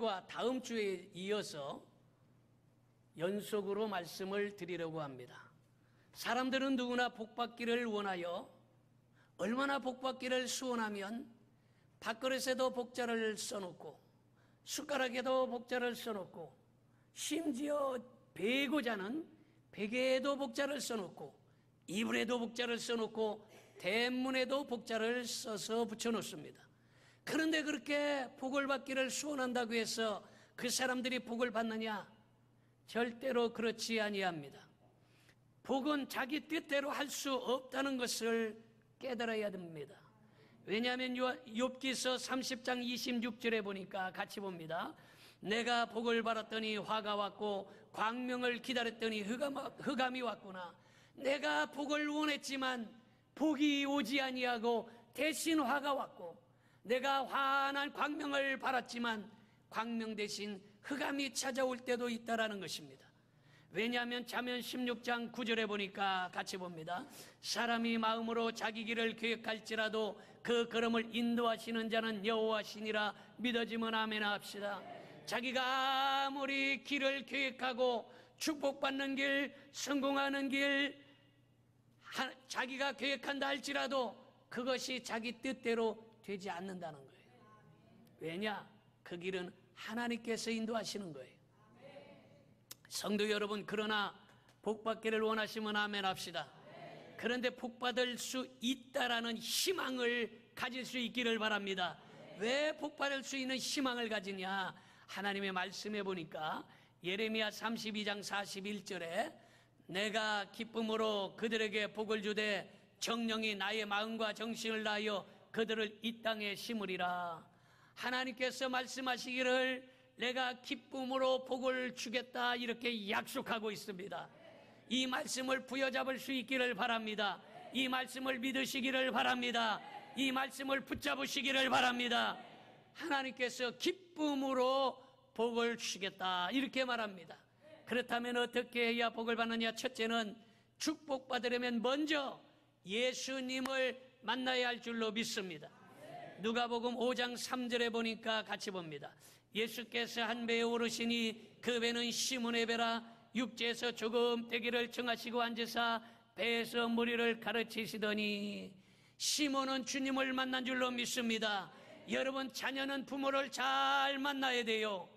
오늘과 다음 주에 이어서 연속으로 말씀을 드리려고 합니다. 사람들은 누구나 복받기를 원하여 얼마나 복받기를 소원하면 밥그릇에도 복자를 써놓고 숟가락에도 복자를 써놓고 심지어 베고자는 베개에도 복자를 써놓고 이불에도 복자를 써놓고 대문에도 복자를 써서 붙여놓습니다. 그런데 그렇게 복을 받기를 소원한다고 해서 그 사람들이 복을 받느냐? 절대로 그렇지 아니합니다. 복은 자기 뜻대로 할 수 없다는 것을 깨달아야 됩니다. 왜냐하면 욥기서 30장 26절에 보니까 같이 봅니다. 내가 복을 받았더니 화가 왔고 광명을 기다렸더니 흑암이 왔구나. 내가 복을 원했지만 복이 오지 아니하고 대신 화가 왔고 내가 환한 광명을 바랐지만 광명 대신 흑암이 찾아올 때도 있다라는 것입니다. 왜냐하면 잠언 16장 9절에 보니까 같이 봅니다. 사람이 마음으로 자기 길을 계획할지라도 그 걸음을 인도하시는 자는 여호와시니라 믿어지면 아멘 합시다. 자기가 아무리 길을 계획하고 축복받는 길, 성공하는 길 자기가 계획한다 할지라도 그것이 자기 뜻대로 되지 않는다는 거예요. 왜냐? 그 길은 하나님께서 인도하시는 거예요. 성도 여러분, 그러나 복받기를 원하시면 아멘 합시다. 그런데 복받을 수 있다라는 희망을 가질 수 있기를 바랍니다. 왜 복받을 수 있는 희망을 가지냐? 하나님의 말씀해 보니까 예레미야 32장 41절에 내가 기쁨으로 그들에게 복을 주되 정령이 나의 마음과 정신을 다하여 그들을 이 땅에 심으리라. 하나님께서 말씀하시기를 내가 기쁨으로 복을 주겠다 이렇게 약속하고 있습니다. 이 말씀을 부여잡을 수 있기를 바랍니다. 이 말씀을 믿으시기를 바랍니다. 이 말씀을 붙잡으시기를 바랍니다. 하나님께서 기쁨으로 복을 주시겠다 이렇게 말합니다. 그렇다면 어떻게 해야 복을 받느냐? 첫째는 축복받으려면 먼저 예수님을 만나야 할 줄로 믿습니다. 누가복음 5장 3절에 보니까 같이 봅니다. 예수께서 한 배에 오르시니 그 배는 시몬의 배라. 육지에서 조금 되기를 정하시고 앉으사 배에서 무리를 가르치시더니 시몬은 주님을 만난 줄로 믿습니다. 여러분, 자녀는 부모를 잘 만나야 돼요.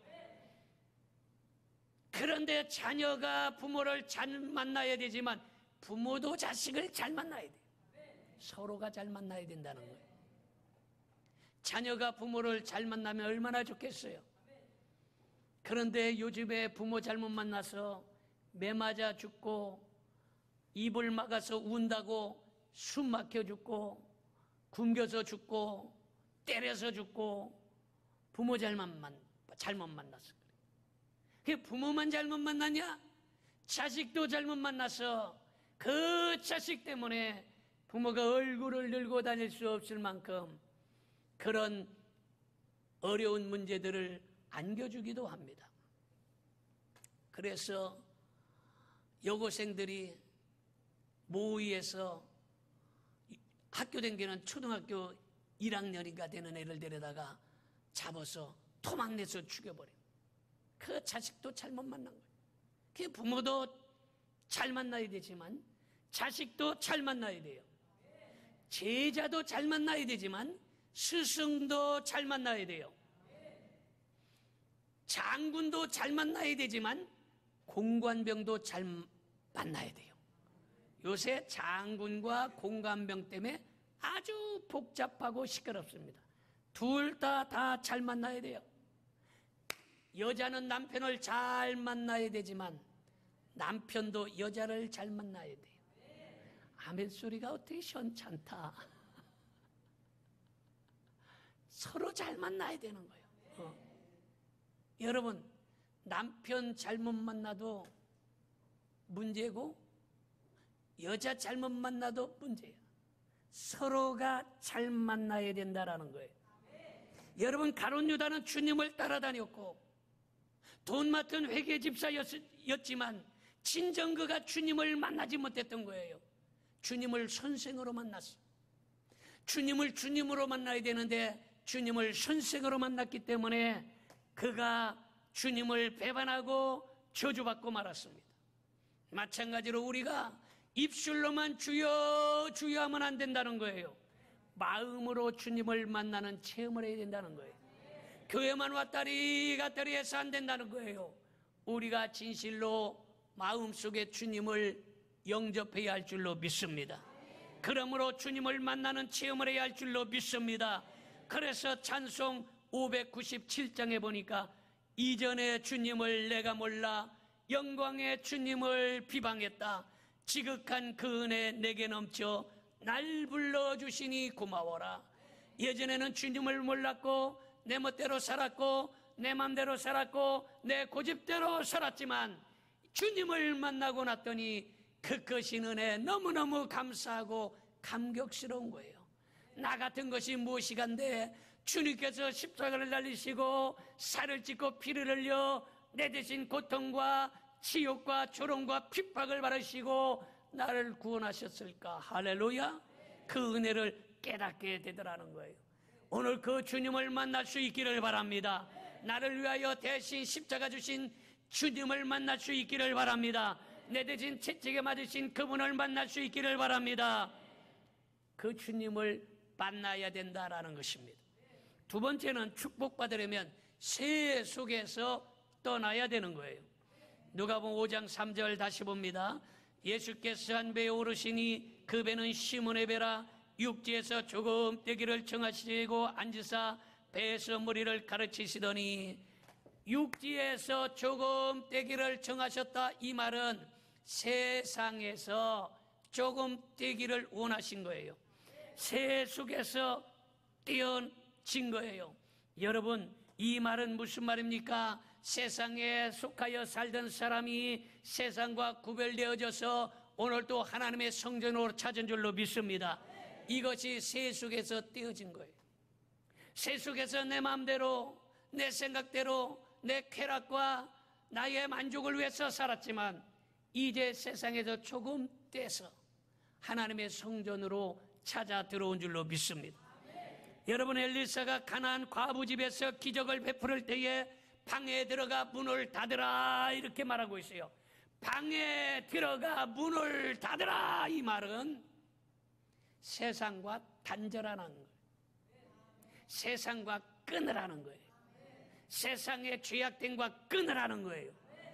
그런데 자녀가 부모를 잘 만나야 되지만 부모도 자식을 잘 만나야 돼요. 서로가 잘 만나야 된다는 거예요. 자녀가 부모를 잘 만나면 얼마나 좋겠어요. 그런데 요즘에 부모 잘못 만나서 매 맞아 죽고 입을 막아서 운다고 숨 막혀 죽고 굶겨서 죽고 때려서 죽고 부모 잘못 만났어. 그게 부모만 잘못 만나냐? 자식도 잘못 만나서 그 자식 때문에 부모가 얼굴을 들고 다닐 수 없을 만큼 그런 어려운 문제들을 안겨주기도 합니다. 그래서 여고생들이 모의에서 학교 다니는 초등학교 1학년인가 되는 애를 데려다가 잡아서 토막내서 죽여버려요. 그 자식도 잘못 만난 거예요. 그 부모도 잘 만나야 되지만 자식도 잘 만나야 돼요. 제자도 잘 만나야 되지만 스승도 잘 만나야 돼요. 장군도 잘 만나야 되지만 공관병도 잘 만나야 돼요. 요새 장군과 공관병 때문에 아주 복잡하고 시끄럽습니다. 둘 다 잘 만나야 돼요. 여자는 남편을 잘 만나야 되지만 남편도 여자를 잘 만나야 돼요. 아멘 소리가 어떻게 시원찮다. 서로 잘 만나야 되는 거예요. 여러분, 남편 잘못 만나도 문제고 여자 잘못 만나도 문제예요. 서로가 잘 만나야 된다라는 거예요. 여러분, 가룟 유다는 주님을 따라다녔고 돈 맡은 회계 집사였지만 진정 그가 주님을 만나지 못했던 거예요. 주님을 선생으로 만났어. 주님을 주님으로 만나야 되는데 주님을 선생으로 만났기 때문에 그가 주님을 배반하고 저주받고 말았습니다. 마찬가지로 우리가 입술로만 주여 주여 하면 안 된다는 거예요. 마음으로 주님을 만나는 체험을 해야 된다는 거예요. 교회만 왔다리 갔다리 해서 안 된다는 거예요. 우리가 진실로 마음속에 주님을 영접해야 할 줄로 믿습니다. 그러므로 주님을 만나는 체험을 해야 할 줄로 믿습니다. 그래서 찬송 597장에 보니까 이전에 주님을 내가 몰라 영광의 주님을 비방했다. 지극한 그 은혜 내게 넘쳐 날 불러주시니 고마워라. 예전에는 주님을 몰랐고 내 멋대로 살았고 내 맘대로 살았고 내 고집대로 살았지만 주님을 만나고 났더니 그 크신 은혜 너무너무 감사하고 감격스러운 거예요. 나 같은 것이 무엇이간데 주님께서 십자가를 달리시고 살을 찢고 피를 흘려 내 대신 고통과 지옥과 조롱과 핍박을 받으시고 나를 구원하셨을까. 할렐루야. 그 은혜를 깨닫게 되더라는 거예요. 오늘 그 주님을 만날 수 있기를 바랍니다. 나를 위하여 대신 십자가 주신 주님을 만날 수 있기를 바랍니다. 내 대신 채찍에 맞으신 그분을 만날 수 있기를 바랍니다. 그 주님을 만나야 된다라는 것입니다. 두 번째는 축복받으려면 새 속에서 떠나야 되는 거예요. 누가복음 5장 3절 다시 봅니다. 예수께서 한 배에 오르시니 그 배는 시몬의 배라. 육지에서 조금 떼기를 청하시고 앉으사 배에서 무리를 가르치시더니, 육지에서 조금 떼기를 정하셨다. 이 말은 세상에서 조금 떼기를 원하신 거예요. 새 속에서 떼어진 거예요. 여러분, 이 말은 무슨 말입니까? 세상에 속하여 살던 사람이 세상과 구별되어져서 오늘 또 하나님의 성전으로 찾은 줄로 믿습니다. 이것이 새 속에서 떼어진 거예요. 새 속에서 내 마음대로, 내 생각대로, 내 쾌락과 나의 만족을 위해서 살았지만 이제 세상에서 조금 떼서 하나님의 성전으로 찾아 들어온 줄로 믿습니다. 여러분, 엘리사가 가나안 과부 집에서 기적을 베풀을 때에 방에 들어가 문을 닫으라 이렇게 말하고 있어요. 방에 들어가 문을 닫으라. 이 말은 세상과 단절하는 거예요. 세상과 끊으라는 거예요. 세상의 죄악됨과 끊으라는 거예요.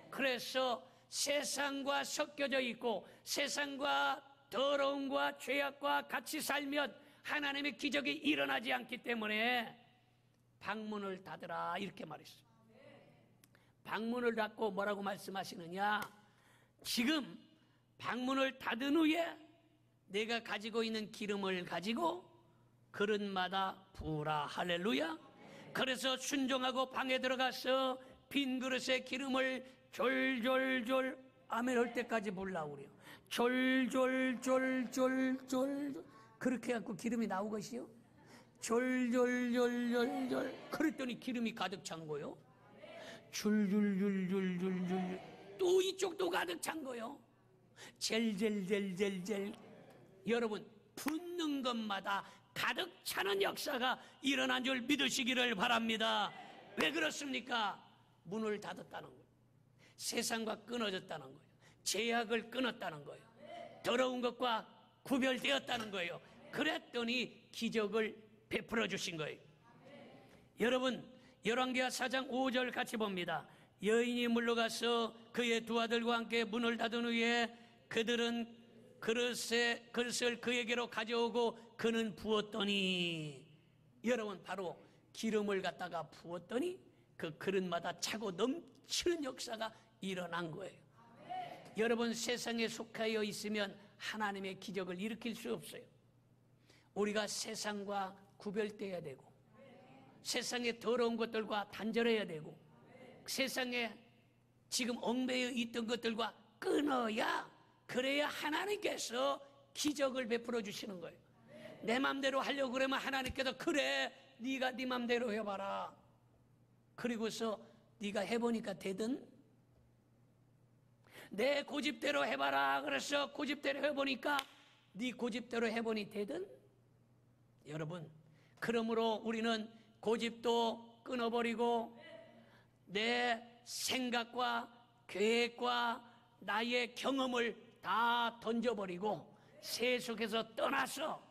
그래서 세상과 섞여져 있고 세상과 더러움과 죄악과 같이 살면 하나님의 기적이 일어나지 않기 때문에 방문을 닫으라 이렇게 말했어요. 방문을 닫고 뭐라고 말씀하시느냐? 지금 방문을 닫은 후에 내가 가지고 있는 기름을 가지고 그릇마다 부으라. 할렐루야. 그래서 순종하고 방에 들어가서 빈 그릇에 기름을 졸졸졸 아멘 할 때까지 부으려고 그래요. 졸졸졸졸졸 그렇게 해갖고 기름이 나오것이요. 졸졸졸졸졸 그랬더니 기름이 가득 찬 거요. 줄줄줄줄줄줄 또 이쪽도 가득 찬 거요. 젤젤젤젤젤. 여러분, 붓는 것마다 가득 차는 역사가 일어난 줄 믿으시기를 바랍니다. 왜 그렇습니까? 문을 닫았다는 거예요. 세상과 끊어졌다는 거예요. 제약을 끊었다는 거예요. 더러운 것과 구별되었다는 거예요. 그랬더니 기적을 베풀어 주신 거예요. 여러분, 열왕기하 4장 5절 같이 봅니다. 여인이 물러가서 그의 두 아들과 함께 문을 닫은 후에 그들은 그릇을 그에게로 가져오고 그는 부었더니, 여러분, 바로 기름을 갖다가 부었더니 그 그릇마다 차고 넘치는 역사가 일어난 거예요. 여러분, 세상에 속하여 있으면 하나님의 기적을 일으킬 수 없어요. 우리가 세상과 구별돼야 되고 세상의 더러운 것들과 단절해야 되고 세상에 지금 얽매여 있던 것들과 끊어야, 그래야 하나님께서 기적을 베풀어 주시는 거예요. 내 맘대로 하려고 그러면 하나님께서 그래 네가 네 맘대로 해봐라. 그리고서 네가 해보니까 되든, 내 고집대로 해봐라 그래서 고집대로 해보니까 네 고집대로 해보니 되든. 여러분, 그러므로 우리는 고집도 끊어버리고 내 생각과 계획과 나의 경험을 다 던져버리고 세속에서 떠나서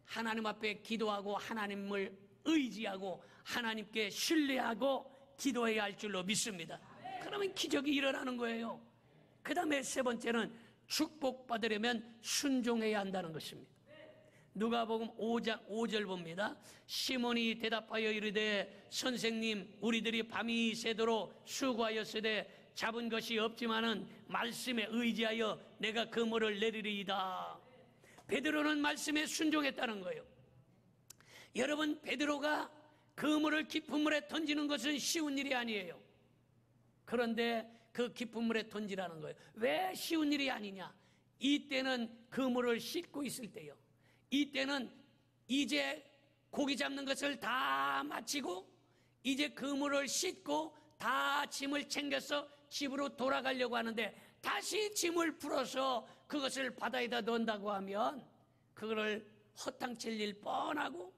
하나님 앞에 기도하고 하나님을 의지하고 하나님께 신뢰하고 기도해야 할 줄로 믿습니다. 그러면 기적이 일어나는 거예요. 그 다음에 세 번째는 축복받으려면 순종해야 한다는 것입니다. 누가복음 5장 5절 봅니다. 시몬이 대답하여 이르되 선생님, 우리들이 밤이 새도록 수고하였으되 잡은 것이 없지만은 말씀에 의지하여 내가 그물을 내리리이다. 베드로는 말씀에 순종했다는 거예요. 여러분, 베드로가 그물을 깊은 물에 던지는 것은 쉬운 일이 아니에요. 그런데 그 깊은 물에 던지라는 거예요. 왜 쉬운 일이 아니냐? 이때는 그물을 씻고 있을 때요. 이때는 이제 고기 잡는 것을 다 마치고 이제 그물을 씻고 다 짐을 챙겨서 집으로 돌아가려고 하는데 다시 짐을 풀어서 그것을 바다에다 넣는다고 하면 그거를 허탕칠 일 뻔하고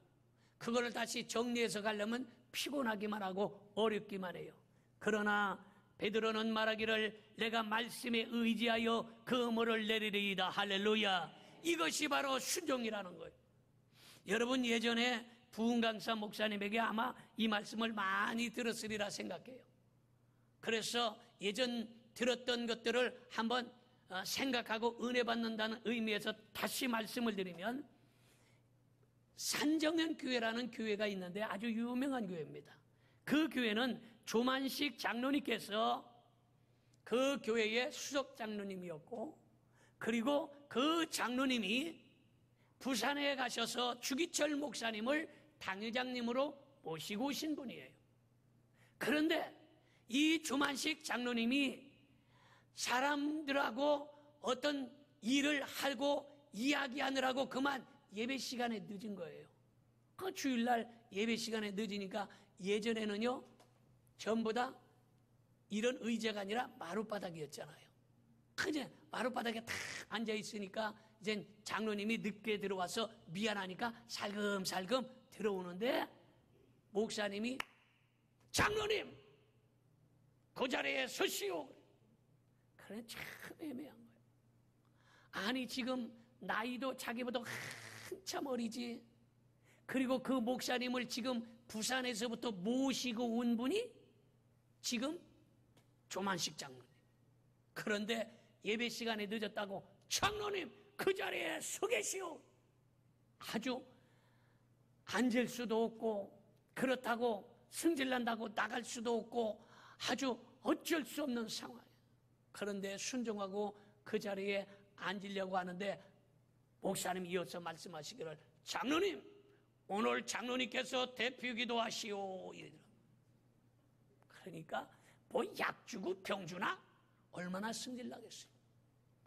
그거를 다시 정리해서 가려면 피곤하기만 하고 어렵기만 해요. 그러나 베드로는 말하기를 내가 말씀에 의지하여 그물을 내리리이다. 할렐루야. 이것이 바로 순종이라는 거예요. 여러분, 예전에 부흥강사 목사님에게 아마 이 말씀을 많이 들었으리라 생각해요. 그래서 예전 들었던 것들을 한번 생각하고 은혜 받는다는 의미에서 다시 말씀을 드리면, 산정현 교회라는 교회가 있는데 아주 유명한 교회입니다. 그 교회는 조만식 장로님께서 그 교회의 수석 장로님이었고, 그리고 그 장로님이 부산에 가셔서 주기철 목사님을 당회장님으로 모시고 오신 분이에요. 그런데 이 조만식 장로님이 사람들하고 어떤 일을 하고 이야기하느라고 그만 예배 시간에 늦은 거예요. 그 주일날 예배 시간에 늦으니까 예전에는요, 전부 다 이런 의자가 아니라 마룻바닥이었잖아요. 그냥 마룻바닥에 딱 앉아 있으니까 이제 장로님이 늦게 들어와서 미안하니까 살금살금 들어오는데 목사님이 장로님 그 자리에 서시오. 그래, 참 애매한 거예요. 아니, 지금 나이도 자기보다 한참 어리지. 그리고 그 목사님을 지금 부산에서부터 모시고 온 분이 지금 조만식 장로님. 그런데 예배 시간에 늦었다고 장로님 그 자리에 서 계시오. 아주 앉을 수도 없고 그렇다고 승질난다고 나갈 수도 없고 아주 어쩔 수 없는 상황이에요. 그런데 순종하고 그 자리에 앉으려고 하는데 목사님이 이어서 말씀하시기를 장로님 오늘 장로님께서 대표기도 하시오. 그러니까 뭐 약 주고 병 주나? 얼마나 승질나겠어요.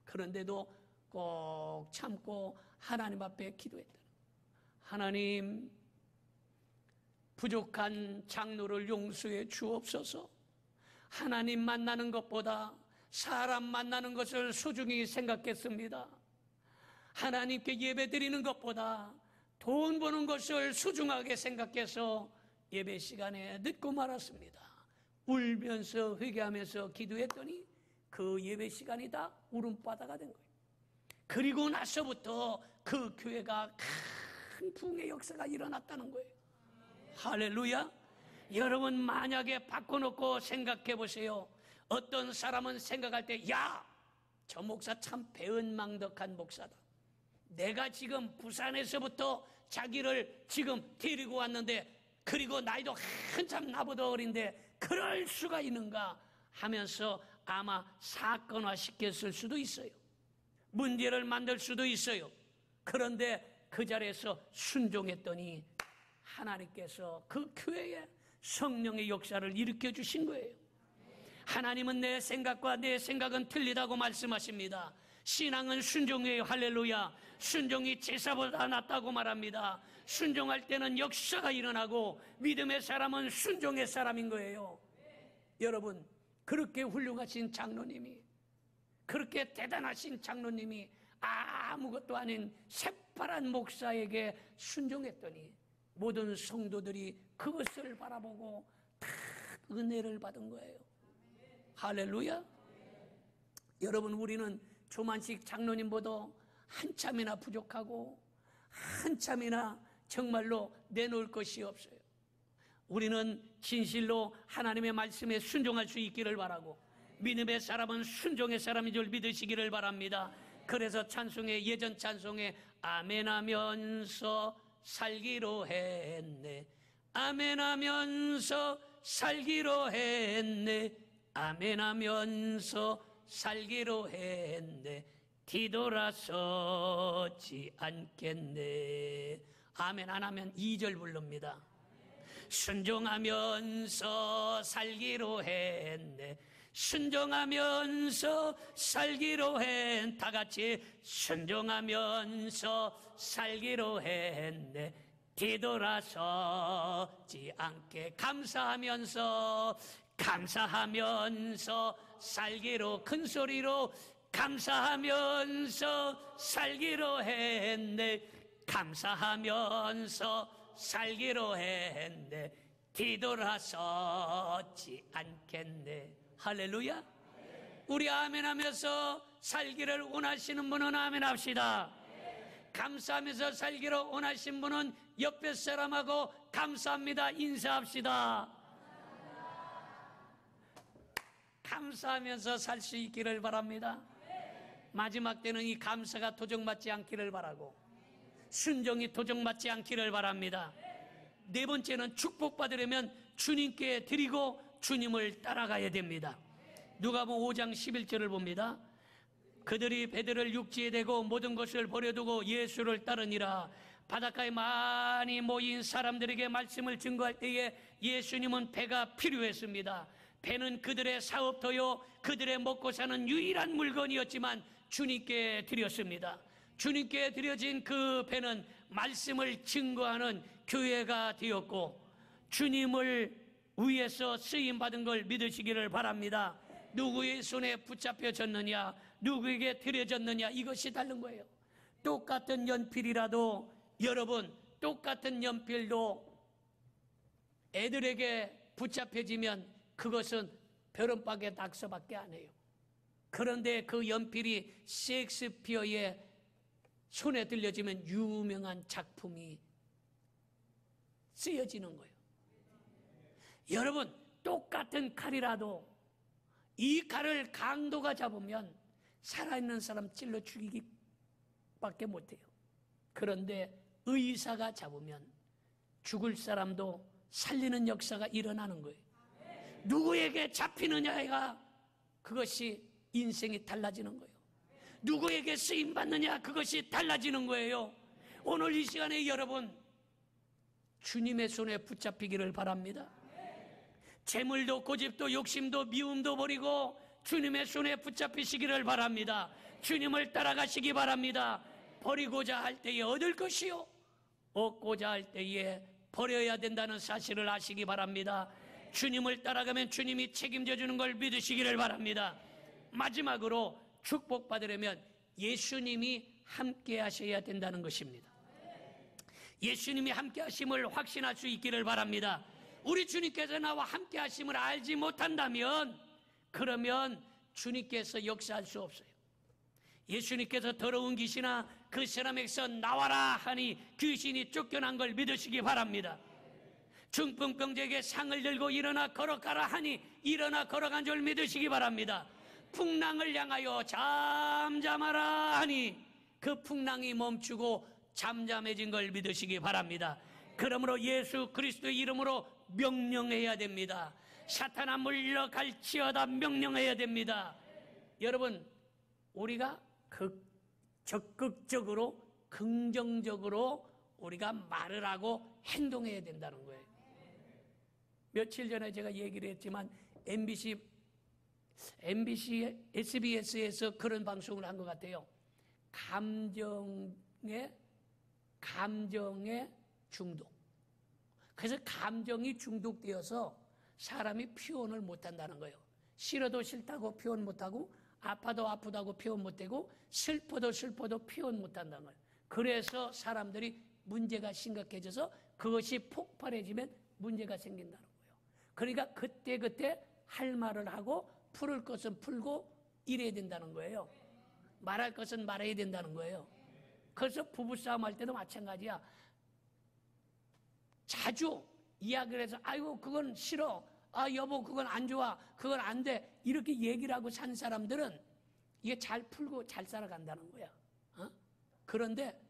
그런데도 꼭 참고 하나님 앞에 기도했다. 하나님, 부족한 장로를 용서해 주옵소서. 하나님 만나는 것보다 사람 만나는 것을 소중히 생각했습니다. 하나님께 예배 드리는 것보다 돈 버는 것을 소중하게 생각해서 예배 시간에 늦고 말았습니다. 울면서 회개하면서 기도했더니 그 예배 시간이 다 울음바다가 된 거예요. 그리고 나서부터 그 교회가 큰 부흥의 역사가 일어났다는 거예요. 할렐루야. 여러분, 만약에 바꿔놓고 생각해 보세요. 어떤 사람은 생각할 때 야, 저 목사 참 배은망덕한 목사다. 내가 지금 부산에서부터 자기를 지금 데리고 왔는데 그리고 나이도 한참 나보다 어린데 그럴 수가 있는가 하면서 아마 사건화 시켰을 수도 있어요. 문제를 만들 수도 있어요. 그런데 그 자리에서 순종했더니 하나님께서 그 교회에 성령의 역사를 일으켜 주신 거예요. 하나님은 내 생각과 내 생각은 틀리다고 말씀하십니다. 신앙은 순종이에요. 할렐루야. 순종이 제사보다 낫다고 말합니다. 순종할 때는 역사가 일어나고 믿음의 사람은 순종의 사람인 거예요. 여러분, 그렇게 훌륭하신 장로님이, 그렇게 대단하신 장로님이 아무것도 아닌 새파란 목사에게 순종했더니 모든 성도들이 그것을 바라보고 다 은혜를 받은 거예요. 할렐루야. 여러분, 우리는 조만식 장로님보다 한참이나 부족하고 한참이나 정말로 내놓을 것이 없어요. 우리는 진실로 하나님의 말씀에 순종할 수 있기를 바라고, 믿음의 사람은 순종의 사람인 줄 믿으시기를 바랍니다. 그래서 찬송에, 예전 찬송에 아멘하면서 살기로 했네, 아멘하면서 살기로 했네, 아멘하면서 살기로 했네, 뒤돌아서지 않겠네. 아멘 안 하면 2절 부릅니다. 순종하면서 살기로 했네, 순종하면서 살기로 했네, 다 같이 순종하면서 살기로 했네, 뒤돌아서지 않게. 감사하면서 살기로, 큰 소리로 감사하면서 살기로 했네, 감사하면서 살기로 했네, 뒤돌아서지 않겠네. 할렐루야. 우리 아멘 하면서 살기를 원하시는 분은 아멘 합시다. 감사하면서 살기를 원하시는 분은 옆에 사람하고 감사합니다 인사합시다. 감사하면서 살 수 있기를 바랍니다. 마지막 때는 이 감사가 도적맞지 않기를 바라고, 순종이 도적맞지 않기를 바랍니다. 네 번째는 축복받으려면 주님께 드리고 주님을 따라가야 됩니다. 누가복음 5장 11절을 봅니다. 그들이 배들을 육지에 대고 모든 것을 버려두고 예수를 따르니라. 바닷가에 많이 모인 사람들에게 말씀을 증거할 때에 예수님은 배가 필요했습니다. 배는 그들의 사업터요, 그들의 먹고 사는 유일한 물건이었지만 주님께 드렸습니다. 주님께 드려진 그 배는 말씀을 증거하는 교회가 되었고, 주님을 위해서 쓰임받은 걸 믿으시기를 바랍니다. 누구의 손에 붙잡혀졌느냐, 누구에게 드려졌느냐, 이것이 다른 거예요. 똑같은 연필이라도, 여러분, 똑같은 연필도 애들에게 붙잡혀지면 그것은 벼른박의 낙서밖에 안 해요. 그런데 그 연필이 셰익스피어의 손에 들려지면 유명한 작품이 쓰여지는 거예요. 여러분, 똑같은 칼이라도 이 칼을 강도가 잡으면 살아있는 사람 찔러 죽이기밖에 못해요. 그런데 의사가 잡으면 죽을 사람도 살리는 역사가 일어나는 거예요. 누구에게 잡히느냐가 그것이 인생이 달라지는 거예요. 누구에게 쓰임받느냐, 그것이 달라지는 거예요. 오늘 이 시간에 여러분, 주님의 손에 붙잡히기를 바랍니다. 재물도 고집도 욕심도 미움도 버리고 주님의 손에 붙잡히시기를 바랍니다. 주님을 따라가시기 바랍니다. 버리고자 할 때에 얻을 것이요, 얻고자 할 때에 버려야 된다는 사실을 아시기 바랍니다. 주님을 따라가면 주님이 책임져 주는 걸 믿으시기를 바랍니다. 마지막으로 축복받으려면 예수님이 함께 하셔야 된다는 것입니다. 예수님이 함께 하심을 확신할 수 있기를 바랍니다. 우리 주님께서 나와 함께 하심을 알지 못한다면, 그러면 주님께서 역사할 수 없어요. 예수님께서 더러운 귀신아 그 사람에게서 나와라 하니 귀신이 쫓겨난 걸 믿으시기 바랍니다. 중풍병자에게 상을 들고 일어나 걸어가라 하니 일어나 걸어간 줄 믿으시기 바랍니다. 풍랑을 향하여 잠잠하라 하니 그 풍랑이 멈추고 잠잠해진 걸 믿으시기 바랍니다. 그러므로 예수 그리스도의 이름으로 명령해야 됩니다. 사탄아 물러갈지어다 명령해야 됩니다. 여러분, 우리가 적극적으로 긍정적으로 우리가 말을 하고 행동해야 된다는 거예요. 며칠 전에 제가 얘기를 했지만 SBS에서 그런 방송을 한 것 같아요. 감정의 중독. 그래서 감정이 중독되어서 사람이 표현을 못한다는 거예요. 싫어도 싫다고 표현 못하고, 아파도 아프다고 표현 못하고, 슬퍼도 표현 못한다는 거예요. 그래서 사람들이 문제가 심각해져서 그것이 폭발해지면 문제가 생긴다는 거예요. 그러니까 그때그때 할 말을 하고 풀을 것은 풀고 이래야 된다는 거예요. 말할 것은 말해야 된다는 거예요. 그래서 부부싸움 할 때도 마찬가지야. 자주 이야기를 해서 아이고 그건 싫어, 아 여보 그건 안 좋아, 그건 안 돼, 이렇게 얘기를 하고 산 사람들은 이게 잘 풀고 잘 살아간다는 거야. 그런데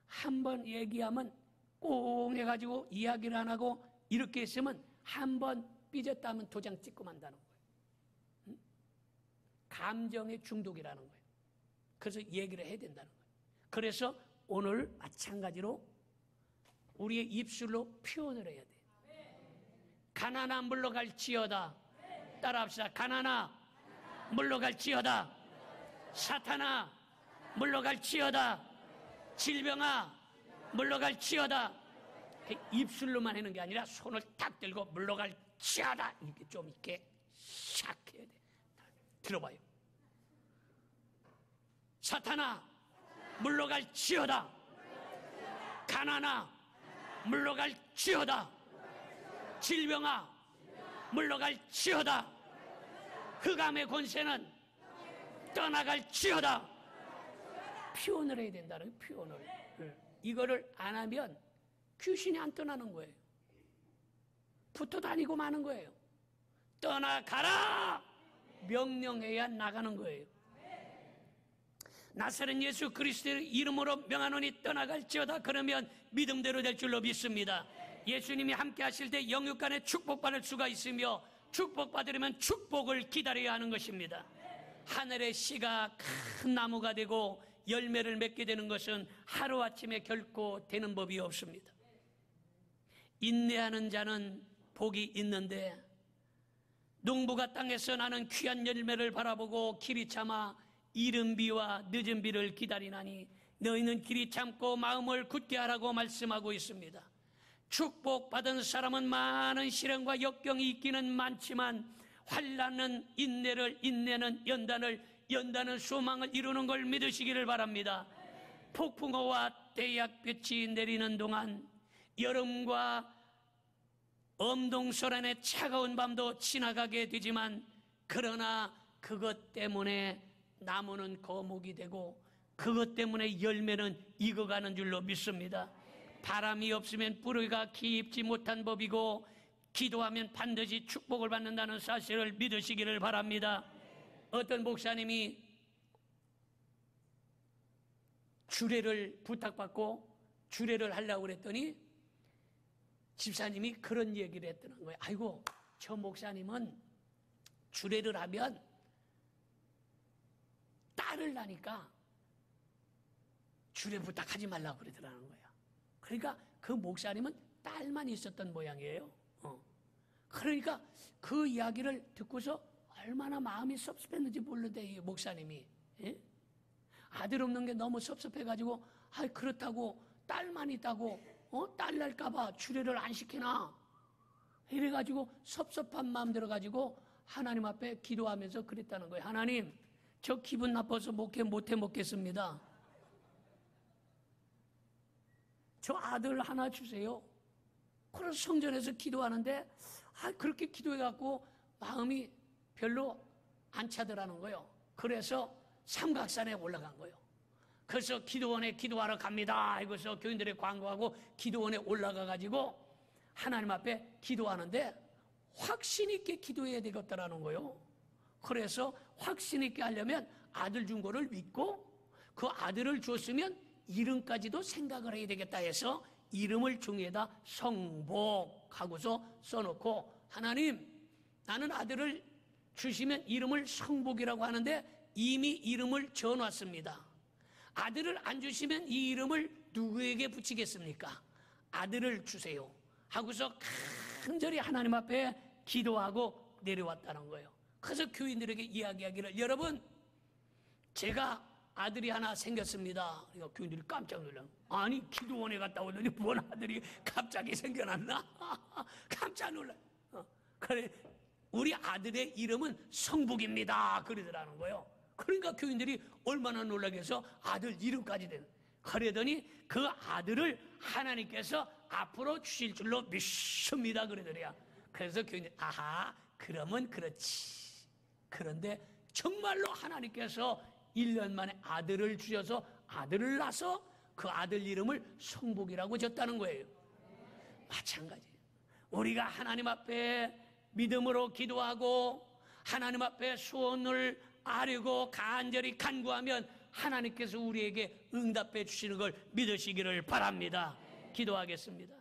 한번 얘기하면 꽁 해가지고 이야기를 안 하고 이렇게 있으면 한번 삐졌다면 도장 찍고 만다는 거예요. 감정의 중독이라는 거예요. 그래서 얘기를 해야 된다는 거예요. 그래서 오늘 마찬가지로 우리의 입술로 표현을 해야 돼. 가난아 물러갈지어다. 따라합시다. 가난아 물러갈지어다. 사탄아 물러갈지어다. 질병아 물러갈지어다. 입술로만 하는 게 아니라 손을 딱 들고 물러갈지어다. 이렇게 좀 이렇게 샥 해야 돼. 들어봐요. 사탄아 물러갈지어다. 가난아 물러갈지어다. 질병아 물러갈지어다. 흑암의 권세는 떠나갈지어다. 표현을 해야 된다는 거예요. 표현을. 이거를 안 하면 귀신이 안 떠나는 거예요. 붙어 다니고 마는 거예요. 떠나가라 명령해야 나가는 거예요. 나사렛 예수 그리스도의 이름으로 명하노니 떠나갈지어다. 그러면 믿음대로 될 줄로 믿습니다. 예수님이 함께 하실 때 영육 간에 축복받을 수가 있으며, 축복받으려면 축복을 기다려야 하는 것입니다. 하늘의 씨가 큰 나무가 되고 열매를 맺게 되는 것은 하루아침에 결코 되는 법이 없습니다. 인내하는 자는 복이 있는데, 농부가 땅에서 나는 귀한 열매를 바라보고 길이 참아 이른 비와 늦은 비를 기다리나니 너희는 길이 참고 마음을 굳게 하라고 말씀하고 있습니다. 축복받은 사람은 많은 시련과 역경이 있기는 많지만 환난은 인내를, 인내는 연단은 소망을 이루는 걸 믿으시기를 바랍니다. 폭풍우와 대약볕이 내리는 동안, 여름과 엄동설안의 차가운 밤도 지나가게 되지만, 그러나 그것 때문에 나무는 거목이 되고 그것 때문에 열매는 익어가는 줄로 믿습니다. 바람이 없으면 뿌리가 깊지 못한 법이고, 기도하면 반드시 축복을 받는다는 사실을 믿으시기를 바랍니다. 어떤 목사님이 주례를 부탁받고 주례를 하려고 그랬더니 집사님이 그런 얘기를 했다는 거예요. 아이고, 저 목사님은 주례를 하면 딸을 낳으니까 주례 부탁하지 말라고 그러더라는 거예요. 그러니까 그 목사님은 딸만 있었던 모양이에요. 그러니까 그 이야기를 듣고서 얼마나 마음이 섭섭했는지 모르는데, 이 목사님이, 예? 아들 없는 게 너무 섭섭해가지고, 그렇다고 딸만 있다고 딸 날까봐 주례를 안 시키나, 이래가지고 섭섭한 마음 들어가지고 하나님 앞에 기도하면서 그랬다는 거예요. 하나님, 저 기분 나빠서 못해 먹겠습니다. 저 아들 하나 주세요. 그래서 성전에서 기도하는데 그렇게 기도해갖고 마음이 별로 안 차더라는 거예요. 그래서 삼각산에 올라간 거예요. 그래서 기도원에 기도하러 갑니다. 이거서 교인들이 광고하고 기도원에 올라가가지고 하나님 앞에 기도하는데 확신 있게 기도해야 되겠다라는 거예요. 그래서 확신 있게 하려면 아들 준 거를 믿고, 그 아들을 줬으면 이름까지도 생각을 해야 되겠다 해서 이름을 종이에다 성복하고서 써놓고, 하나님, 나는 아들을 주시면 이름을 성복이라고 하는데 이미 이름을 지어놨습니다. 아들을 안 주시면 이 이름을 누구에게 붙이겠습니까? 아들을 주세요 하고서 간절히 하나님 앞에 기도하고 내려왔다는 거예요. 그래서 교인들에게 이야기하기를, 여러분, 제가 아들이 하나 생겼습니다. 그러니까 교인들이 깜짝 놀라요. 아니, 기도원에 갔다 오더니 뭔 아들이 갑자기 생겨났나? 깜짝 놀라요. 그래, 우리 아들의 이름은 성복입니다 그러더라는 거예요. 그러니까 교인들이 얼마나 놀라겠어. 아들 이름까지 되는. 그러더니 그 아들을 하나님께서 앞으로 주실 줄로 믿습니다 그러더래요. 그래서 교인들이 아하, 그러면 그렇지. 그런데 정말로 하나님께서 1년 만에 아들을 주셔서 아들을 낳아서 그 아들 이름을 성복이라고 졌다는 거예요. 마찬가지예요. 우리가 하나님 앞에 믿음으로 기도하고 하나님 앞에 소원을 아뢰고 간절히 간구하면 하나님께서 우리에게 응답해 주시는 걸 믿으시기를 바랍니다. 기도하겠습니다.